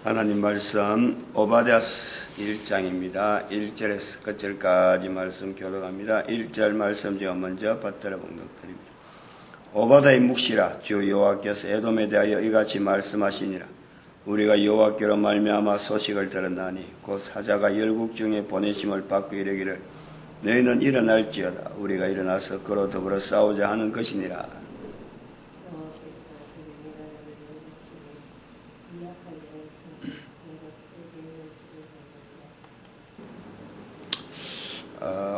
하나님 말씀 오바댜서 1장입니다. 1절에서 끝절까지 말씀 교독합니다. 1절 말씀 제가 먼저 받들어 봉독드립니다. 오바댜의 묵시라. 주 여호와께서 에돔에 대하여 이같이 말씀하시니라. 우리가 여호와께로 말미암아 소식을 들었나니 곧 사자가 열국 중에 보내심을 받고 이르기를 너희는 일어날지어다. 우리가 일어나서 그로 더불어 싸우자 하는 것이니라.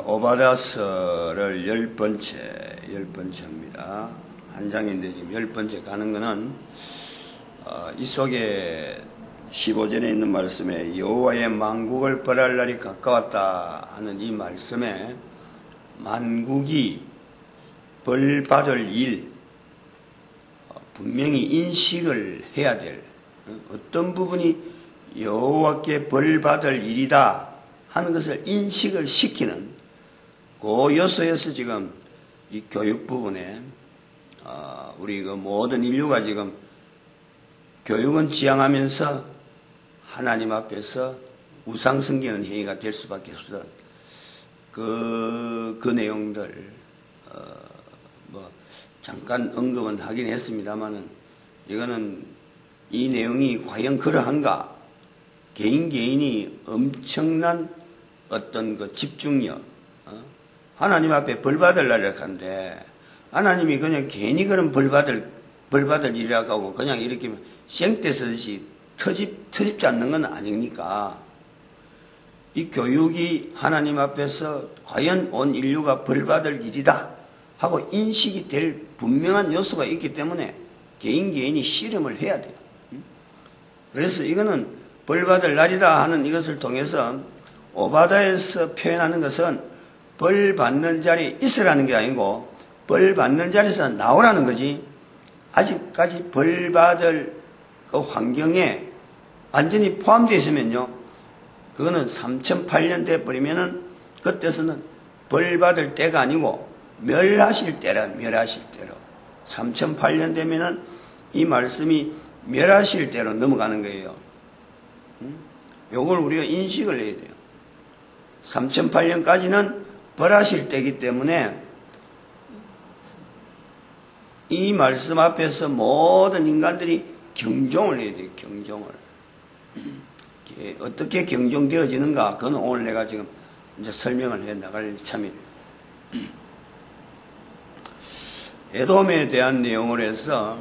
오바댜서를 열 번째입니다. 한 장인데 지금 10번째 가는 거는 이 속에 15절에 있는 말씀에 여호와의 만국을 벌할 날이 가까웠다 하는 이 말씀에 만국이 벌받을 일, 분명히 인식을 해야 될 어떤 부분이 여호와께 벌받을 일이다 하는 것을 인식을 시키는 그 요소에서 지금 이 교육 부분에 우리 그 모든 인류가 지금 교육은 지향하면서 하나님 앞에서 우상 섬기는 행위가 될 수밖에 없었던 그 내용들 잠깐 언급은 하긴 했습니다만은 이거는 이 내용이 과연 그러한가? 개인이 엄청난 어떤 그 집중력, 하나님 앞에 벌받을 날이라고 하는데, 하나님이 그냥 괜히 그런 벌받을 일이라고 하고 그냥 이렇게 생떼 쓰듯이 터집지 않는 건 아니니까, 이 교육이 하나님 앞에서 과연 온 인류가 벌받을 일이다 하고 인식이 될 분명한 요소가 있기 때문에 개인이 실험을 해야 돼요. 그래서 이거는 벌받을 날이다 하는 이것을 통해서 오바댜에서 표현하는 것은 벌받는 자리에 있으라는 게 아니고 벌받는 자리에서 나오라는 거지, 아직까지 벌받을 그 환경에 완전히 포함되어 있으면요, 그거는 3008년 돼버리면은 그때서는 벌받을 때가 아니고 멸하실 때로 3008년 되면은 이 말씀이 멸하실 때로 넘어가는 거예요. 요걸 우리가 인식을 해야 돼요. 3008년까지는 벌하실 때이기 때문에 이 말씀 앞에서 모든 인간들이 경종을 해야 돼요. 경종을. 어떻게 경종되어지는가? 그건 오늘 내가 지금 이제 설명을 해 나갈 참이에요. 에돔에 대한 내용을 해서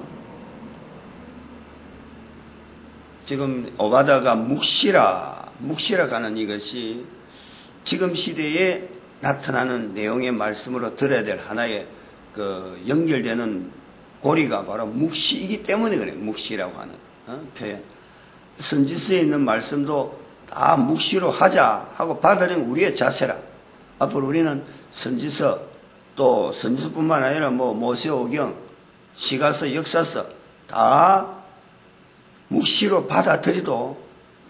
지금 오바댜가 묵시라 하는 이것이 지금 시대에 나타나는 내용의 말씀으로 들어야 될 하나의 그 연결되는 고리가 바로 묵시이기 때문에 그래요. 묵시라고 하는 표현. 선지서에 있는 말씀도 다 묵시로 하자 하고 받아들이는 우리의 자세라. 앞으로 우리는 선지서, 또 선지서뿐만 아니라 모세오경, 시가서, 역사서 다 묵시로 받아들이도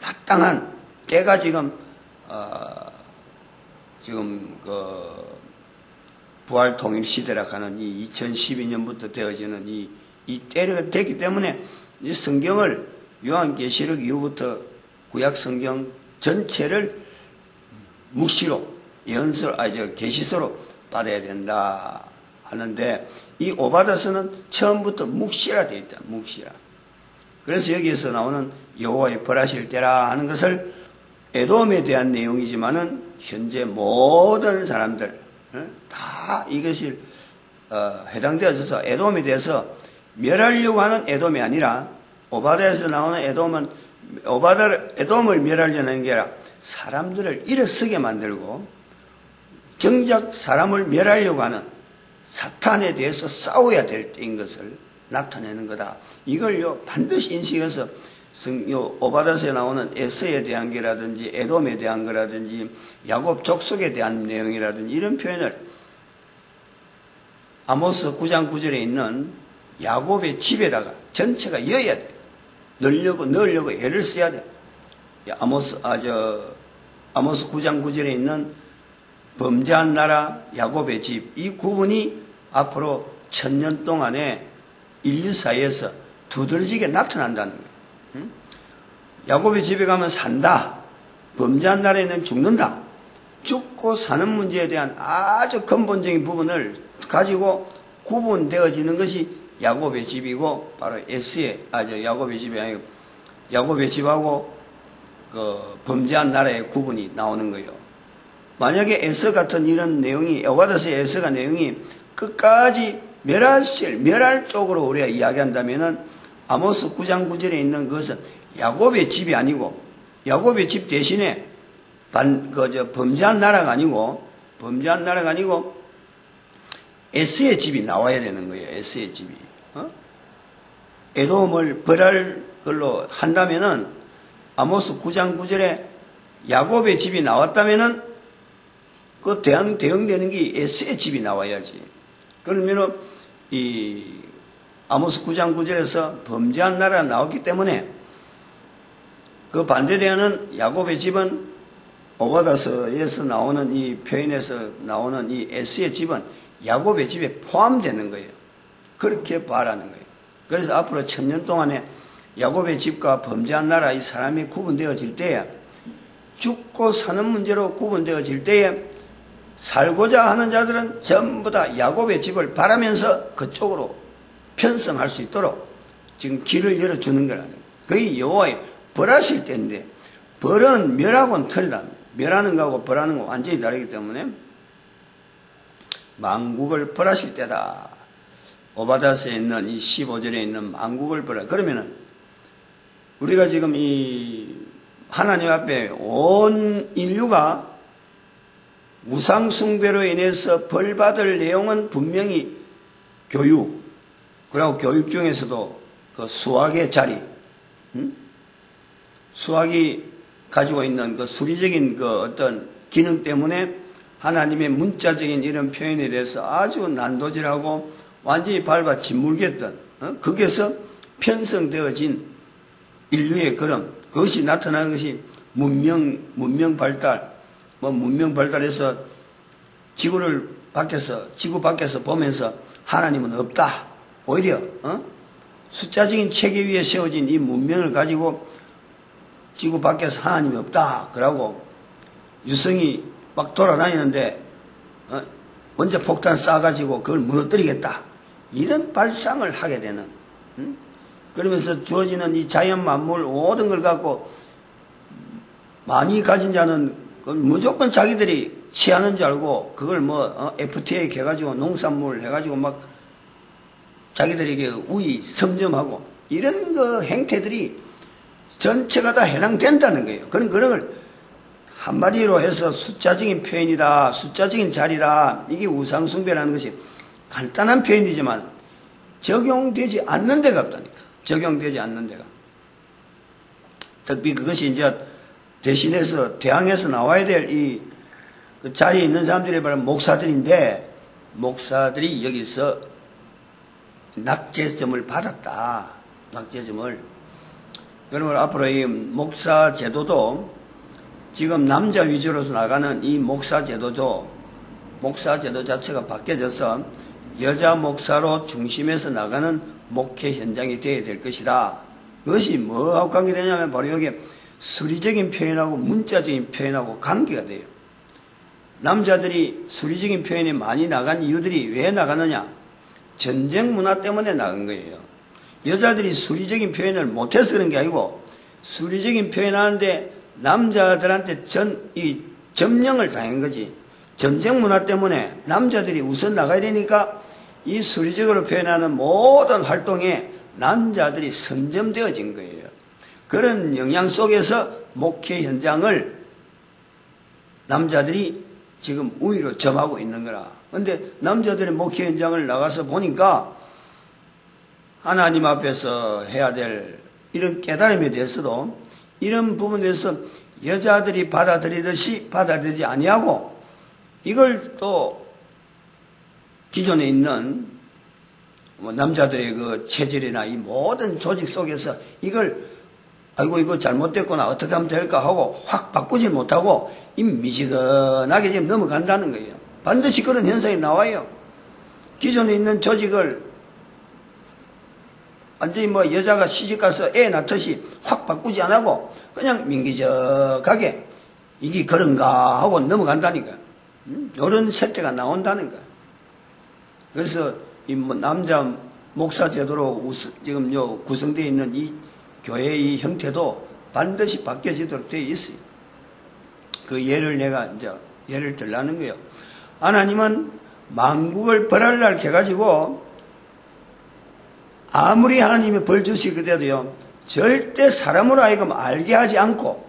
마땅한 때가 지금 부활 통일 시대라고 하는 이 2012년부터 되어지는 이 때가 됐기 때문에 이 성경을 요한계시록 이후부터 구약 성경 전체를 묵시로 계시서로 받아야 된다 하는데, 이 오바댜서는 처음부터 묵시라 되어 있다. 묵시라. 그래서 여기에서 나오는 여호와의 벌하실 때라 하는 것을 에돔에 대한 내용이지만은 현재 모든 사람들 다 이것이 해당되어져서 에돔에 대해서 멸하려고 하는 에돔이 아니라, 오바댜에서 나오는 에돔은 에돔을 멸하려는 게 아니라 사람들을 일어서게 만들고 정작 사람을 멸하려고 하는 사탄에 대해서 싸워야 될 때인 것을 나타내는 거다. 이걸요 반드시 인식해서 오바댜서에 나오는 에서에 대한 게라든지 에돔에 대한 거라든지 야곱 족속에 대한 내용이라든지 이런 표현을 아모스 9장 9절에 있는 야곱의 집에다가 전체가 이어야 돼요. 넣으려고 애를 써야 돼요. 아모스 9장 9절에 있는 범죄한 나라 야곱의 집, 이 구분이 앞으로 1000년 동안에 인류 사이에서 두드러지게 나타난다는 거예요. 야곱의 집에 가면 산다. 범죄한 나라에는 죽는다. 죽고 사는 문제에 대한 아주 근본적인 부분을 가지고 구분되어지는 것이 야곱의 집이고, 바로 야곱의 집이 아니고 야곱의 집하고 범죄한 나라의 구분이 나오는 거예요. 만약에 에서 같은 이런 내용이, 오바댜서의 에서가 내용이 끝까지 멸할 쪽으로 우리가 이야기한다면은 아모스 9장 9절에 있는 것은 야곱의 집이 아니고, 야곱의 집 대신에 범죄한 나라가 아니고 에스의 집이 나와야 되는 거예요. 에스의 집이. 에돔을 벌할 걸로 한다면은 아모스 9장 9절에 야곱의 집이 나왔다면은 그 대응되는 게 에스의 집이 나와야지. 그러면은 이 아모스 9장 9절에서 범죄한 나라가 나왔기 때문에 그 반대되는 야곱의 집은 오바댜서에서 나오는 이 표현에서 나오는 이 에스의 집은 야곱의 집에 포함되는 거예요. 그렇게 바라는 거예요. 그래서 앞으로 1000년 동안에 야곱의 집과 범죄한 나라 이 사람이 구분되어질 때에, 죽고 사는 문제로 구분되어질 때에 살고자 하는 자들은 전부 다 야곱의 집을 바라면서 그쪽으로 편성할 수 있도록 지금 길을 열어주는 거라는 거예요. 그게 여호와의 벌하실 때인데, 벌은 멸하고는 틀리다. 멸하는 거하고 벌하는 거 완전히 다르기 때문에 만국을 벌하실 때다. 오바댜서에 있는 이 15절에 있는 만국을 벌하. 그러면은 우리가 지금 이 하나님 앞에 온 인류가 우상 숭배로 인해서 벌받을 내용은 분명히 교육, 그리고 교육 중에서도 그 수학의 자리, 수학이 가지고 있는 그 수리적인 그 어떤 기능 때문에 하나님의 문자적인 이런 표현에 대해서 아주 난도질하고 완전히 밟아 짓물겠던, 거기에서 편성되어진 인류의 걸음, 그것이 나타나는 것이 문명 발달, 문명 발달해서 지구 밖에서 보면서 하나님은 없다. 오히려, 숫자적인 체계 위에 세워진 이 문명을 가지고 지구 밖에서 하나님이 없다. 그러고 유성이 막 돌아다니는데, 원자 폭탄 쏴가지고 그걸 무너뜨리겠다. 이런 발상을 하게 되는, 그러면서 주어지는 이 자연 만물 모든 걸 갖고 많이 가진 자는 무조건 자기들이 취하는 줄 알고 그걸 FTA 해가지고 농산물 해가지고 막 자기들에게 우위 섬점하고 이런 그 행태들이 전체가 다 해당된다는 거예요. 그런 걸 한마디로 해서 숫자적인 표현이다, 숫자적인 자리다, 이게 우상숭배라는 것이 간단한 표현이지만 적용되지 않는 데가 없다니까. 적용되지 않는 데가. 특히 그것이 이제 대신해서 대항해서 나와야 될 그 자리에 있는 사람들이 바로 목사들인데, 목사들이 여기서 낙제점을 받았다. 낙제점을. 그러면 앞으로 이 목사 제도도 지금 남자 위주로서 나가는 이 목사 제도 자체가 바뀌어져서 여자 목사로 중심에서 나가는 목회 현장이 되어야 될 것이다. 그것이 뭐하고 관계되냐면 바로 여기에 수리적인 표현하고 문자적인 표현하고 관계가 돼요. 남자들이 수리적인 표현이 많이 나간 이유들이 왜 나가느냐? 전쟁 문화 때문에 나간 거예요. 여자들이 수리적인 표현을 못해서 그런 게 아니고, 수리적인 표현하는데 남자들한테 점령을 당한 거지. 전쟁 문화 때문에 남자들이 우선 나가야 되니까 이 수리적으로 표현하는 모든 활동에 남자들이 선점되어진 거예요. 그런 영향 속에서 목회 현장을 남자들이 지금 우위로 점하고 있는 거라. 그런데 남자들이 목회 현장을 나가서 보니까 하나님 앞에서 해야 될 이런 깨달음에 대해서도 이런 부분에 대해서 여자들이 받아들이듯이 받아들이지 아니하고, 이걸 또 기존에 있는 남자들의 그 체질이나 이 모든 조직 속에서 이걸 아이고 이거 잘못됐구나 어떻게 하면 될까 하고 확 바꾸지 못하고 이 미지근하게 지금 넘어간다는 거예요. 반드시 그런 현상이 나와요. 기존에 있는 조직을 완전히 뭐 여자가 시집가서 애 낳듯이 확 바꾸지 안 하고 그냥 민기적하게 이게 그런가 하고 넘어간다니까. 이런 세태가 나온다는 거야. 그래서 이 뭐 남자 목사 제도로 지금 구성되어 있는 이 교회의 형태도 반드시 바뀌어지도록 되어 있어요. 그 예를 내가 이제 예를 들라는 거예요. 하나님은 만국을 벌할 날 해가지고 아무리 하나님이 벌 주시거든요, 절대 사람으로 하여금 알게 하지 않고,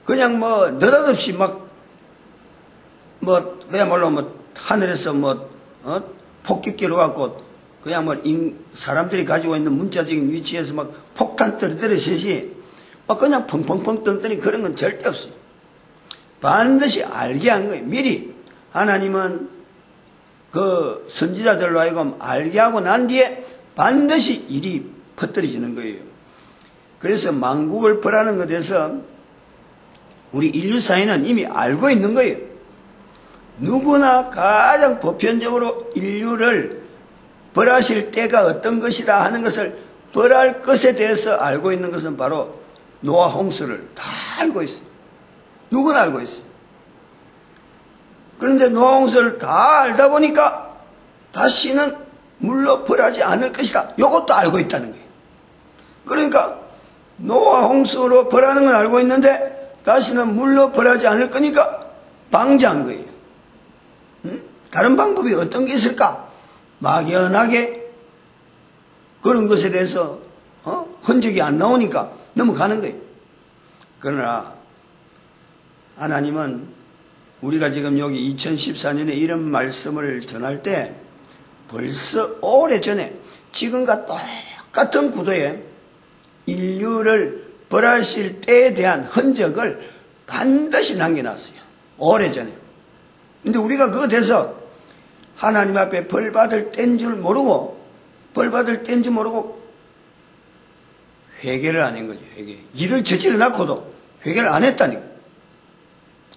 그냥 뭐 느닷없이 그야말로 하늘에서 폭격기로 갖고 그냥 사람들이 가지고 있는 문자적인 위치에서 폭탄 떨어뜨리듯이 그냥 펑펑펑 떠더니 그런 건 절대 없어요. 반드시 알게 한 거예요. 미리 하나님은 그 선지자들로 하여금 알게 하고 난 뒤에 반드시 일이 퍼뜨려지는 거예요. 그래서 만국을 벌하는 것에서 우리 인류 사회는 이미 알고 있는 거예요. 누구나 가장 보편적으로 인류를 벌하실 때가 어떤 것이다 하는 것을 벌할 것에 대해서 알고 있는 것은 바로 노아 홍수를 다 알고 있어요. 누구나 알고 있어요. 그런데 노아 홍수를 다 알다 보니까 다시는 물로 벌하지 않을 것이다. 이것도 알고 있다는 거예요. 그러니까 노아 홍수로 벌하는 건 알고 있는데 다시는 물로 벌하지 않을 거니까 방지한 거예요. 다른 방법이 어떤 게 있을까? 막연하게 그런 것에 대해서 흔적이 안 나오니까 넘어가는 거예요. 그러나 하나님은 우리가 지금 여기 2014년에 이런 말씀을 전할 때 벌써 오래전에 지금과 똑같은 구도에 인류를 벌하실 때에 대한 흔적을 반드시 남겨놨어요. 오래전에. 근데 우리가 그거 돼서 하나님 앞에 벌받을 때인 줄 모르고 회개를 안 한 거죠. 회개. 일을 저질러 놓고도 회개를 안 했다니까.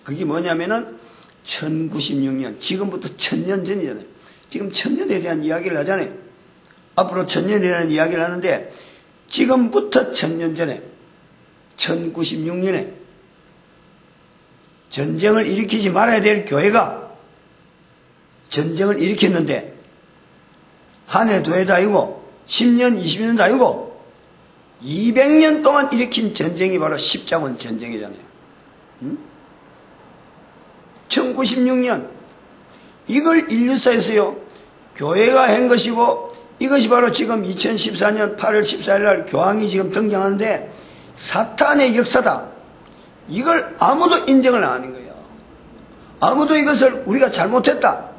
그게 뭐냐면은 1096년, 지금부터 1000년 전이잖아요. 지금 1000년에 대한 이야기를 하잖아요. 앞으로 1000년에 대한 이야기를 하는데 지금부터 1000년 전에 1096년에 전쟁을 일으키지 말아야 될 교회가 전쟁을 일으켰는데 한 해 두 해도 아니고 10년 20년도 아니고 200년 동안 일으킨 전쟁이 바로 십자군 전쟁이잖아요. 1096년 이걸 인류사에서요 교회가 한 것이고 이것이 바로 지금 2014년 8월 14일 날 교황이 지금 등장하는데 사탄의 역사다. 이걸 아무도 인정을 안 하는 거예요. 아무도 이것을 우리가 잘못했다.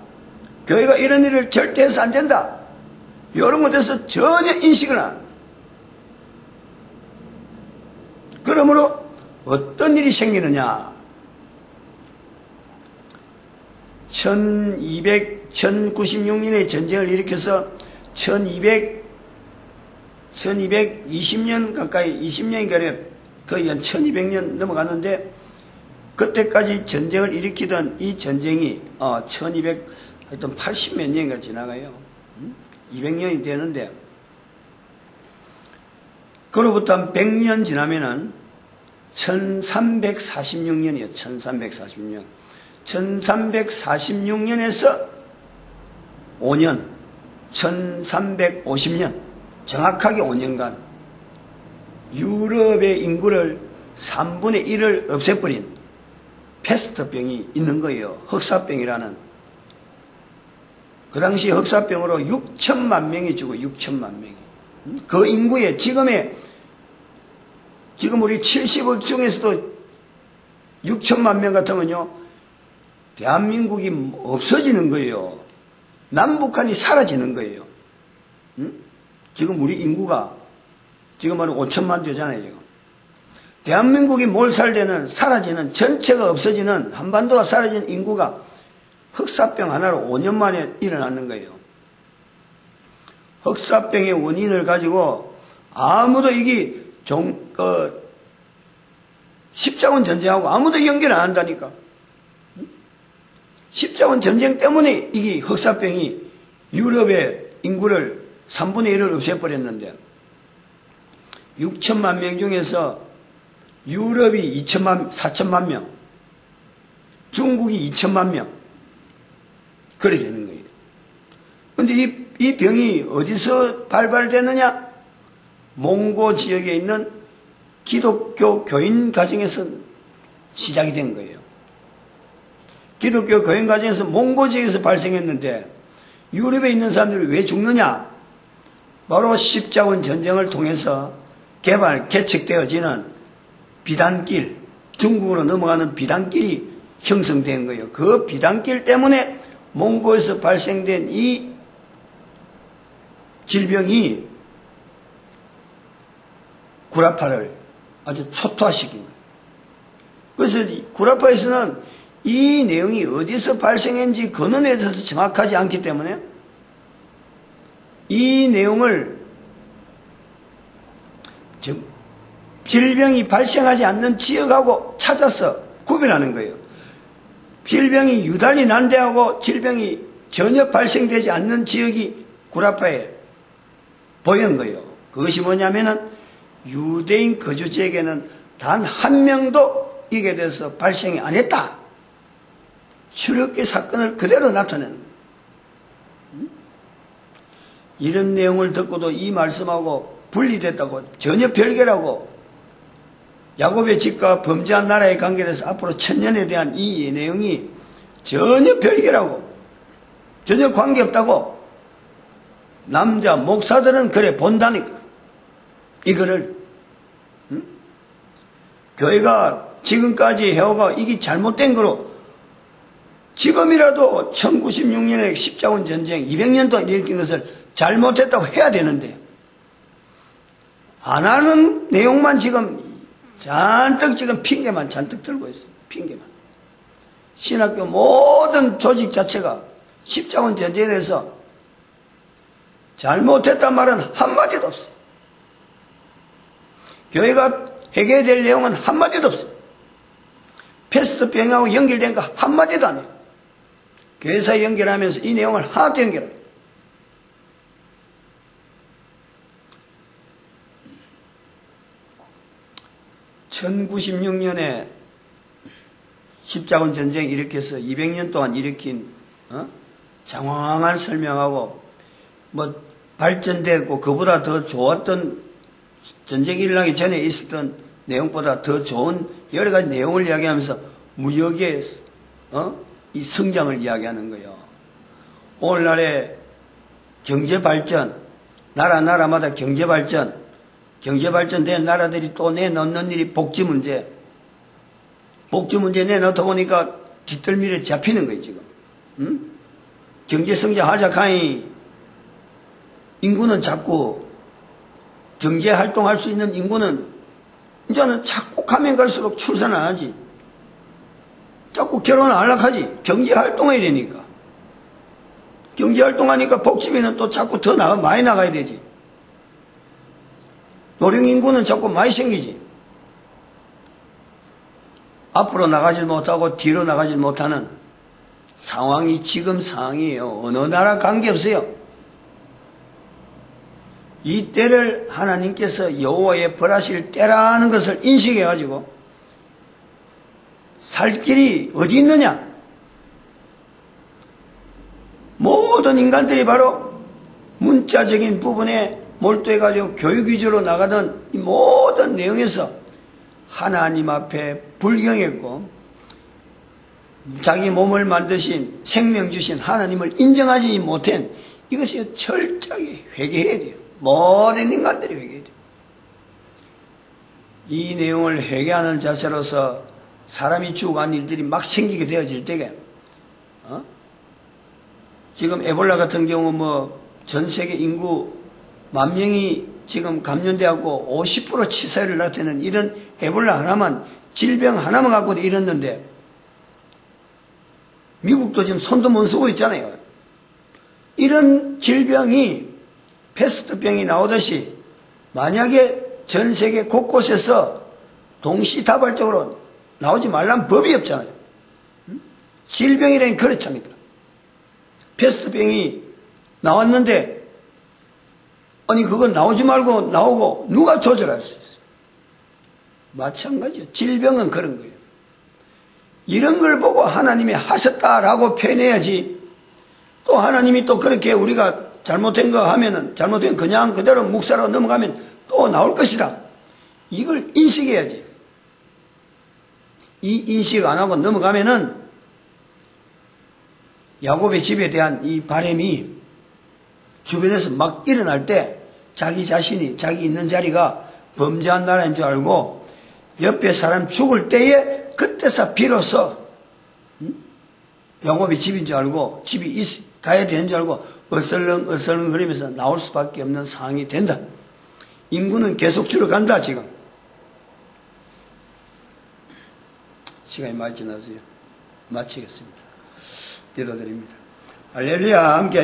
교회가 이런 일을 절대 해서 안 된다. 이런 것에 대해서 전혀 인식을 안 합니다. 그러므로 어떤 일이 생기느냐. 1096년에 전쟁을 일으켜서 1220년 가까이 20년이 거의 한 1200년 넘어갔는데 그때까지 전쟁을 일으키던 이 전쟁이 1200 하여튼 80몇 년인가 지나가요. 200년이 되는데 그로부터 한 100년 지나면은 1346년이에요. 1346년. 1346년에서 5년, 1350년, 정확하게 5년간 유럽의 인구를 3분의 1을 없애버린 패스트병이 있는 거예요. 흑사병이라는. 그 당시 흑사병으로 6천만 명이 죽어. 6천만 명이. 그 인구에 지금 우리 70억 중에서도 6천만 명 같으면요 대한민국이 없어지는 거예요. 남북한이 사라지는 거예요. 지금 우리 인구가 지금 한 5천만 되잖아요. 지금. 대한민국이 몰살되는 사라지는 전체가 없어지는 한반도가 사라지는 인구가 흑사병 하나로 5년 만에 일어나는 거예요. 흑사병의 원인을 가지고 아무도 이게 십자군 전쟁하고 아무도 연결 안 한다니까. 십자군 전쟁 때문에 이게 흑사병이 유럽의 인구를 3분의 1을 없애버렸는데 6천만 명 중에서 유럽이 4천만 명, 중국이 2천만 명 그렇게 되는 거예요. 그런데 이 병이 어디서 발발되느냐? 몽고 지역에 있는 기독교 교인 가정에서 시작이 된 거예요. 기독교 교인 가정에서 몽고 지역에서 발생했는데 유럽에 있는 사람들이 왜 죽느냐? 바로 십자군 전쟁을 통해서 개척되어지는 비단길, 중국으로 넘어가는 비단길이 형성된 거예요. 그 비단길 때문에 몽고에서 발생된 이 질병이 구라파를 아주 초토화시킨 거예요. 그래서 구라파에서는 이 내용이 어디서 발생했는지 근원에 대해서 정확하지 않기 때문에 이 내용을 질병이 발생하지 않는 지역하고 찾아서 구별하는 거예요. 질병이 유달리 난 데하고 질병이 전혀 발생되지 않는 지역이 구라파에 보인 거예요. 그것이 뭐냐면은 유대인 거주 지역에는 단 한 명도 이게 대해서 발생이 안 했다. 출애굽기 사건을 그대로 나타내는 거예요. 이런 내용을 듣고도 이 말씀하고 분리됐다고 전혀 별개라고 야곱의 집과 범죄한 나라의 관계에 대해서 앞으로 1000년에 대한 이 내용이 전혀 별개라고 전혀 관계없다고 남자 목사들은 그래 본다니까. 이거를 교회가 지금까지 해오가 이게 잘못된 거로 지금이라도 1096년에 십자군 전쟁 200년 동안 일으킨 것을 잘못했다고 해야 되는데 안 하는 내용만 지금 잔뜩 지금 핑계만 잔뜩 들고 있어요. 핑계만. 신학교 모든 조직 자체가 십자군 전쟁에 대해서 잘못했단 말은 한마디도 없어요. 교회가 해결해야 될 내용은 한마디도 없어요. 패스트병하고 연결된 거 한마디도 안 해요. 교회사 연결하면서 이 내용을 하나도 연결해요. (1096년에) 십자군 전쟁 일으켜서 200년 동안 일으킨 장황한 설명하고 뭐 발전되고 그보다 더 좋았던 전쟁이 일어나기 전에 있었던 내용보다 더 좋은 여러 가지 내용을 이야기하면서 무역의 이 성장을 이야기하는 거예요. 오늘날의 경제 발전, 나라마다 경제 발전된 나라들이 또 내놓는 일이 복지 문제 내놓다 보니까 뒷덜미를 잡히는 거예요, 지금. 경제 성장 하자카니 인구는 자꾸 경제 활동할 수 있는 인구는 이제는 자꾸 가면 갈수록 출산 안 하지. 자꾸 결혼 안 하지. 경제 활동해야 되니까. 경제 활동하니까 복지비는 또 자꾸 더 많이 나가야 되지. 노령 인구는 자꾸 많이 생기지. 앞으로 나가지 못하고 뒤로 나가지 못하는 상황이 지금 상황이에요. 어느 나라 관계없어요. 이 때를 하나님께서 여호와의 벌하실 때라는 것을 인식해가지고 살 길이 어디 있느냐? 모든 인간들이 바로 문자적인 부분에 몰두해가지고 교육 위주로 나가던 이 모든 내용에서 하나님 앞에 불경했고 자기 몸을 만드신 생명 주신 하나님을 인정하지 못한 이것이 철저하게 회개해야 돼요. 모든 인간들이 회개해야 돼요. 이 내용을 회개하는 자세로서 사람이 죽어간 일들이 막 생기게 되어질 때에 지금 에볼라 같은 경우 전 세계 인구 10,000명이 지금 감염되었고 50% 치사율을 나타내는 이런 에볼라 하나만 질병 하나만 갖고도 이랬는데 미국도 지금 손도 못 쓰고 있잖아요. 이런 질병이 패스트병이 나오듯이 만약에 전 세계 곳곳에서 동시다발적으로 나오지 말라는 법이 없잖아요. 질병이라는 그렇답니까? 패스트병이 나왔는데 아니 그건 나오지 말고 나오고 누가 조절할 수 있어요? 마찬가지요. 질병은 그런 거예요. 이런 걸 보고 하나님이 하셨다라고 표현해야지, 또 하나님이 또 그렇게 우리가 잘못된 거 하면은, 잘못된 그냥 그대로 묵사로 넘어가면 또 나올 것이다. 이걸 인식해야지. 이 인식 안 하고 넘어가면은 야곱의 집에 대한 이 바람이 주변에서 막 일어날 때 자기 자신이 자기 있는 자리가 범죄한 나라인 줄 알고 옆에 사람 죽을 때에 그때서 비로소 야곱의 집인 줄 알고 집이 가야 되는 줄 알고 어슬렁 거리면서 나올 수밖에 없는 상황이 된다. 인구는 계속 줄어간다. 지금 시간이 많이 지나서요. 마치겠습니다. 기도드립니다. 할렐루야. 함께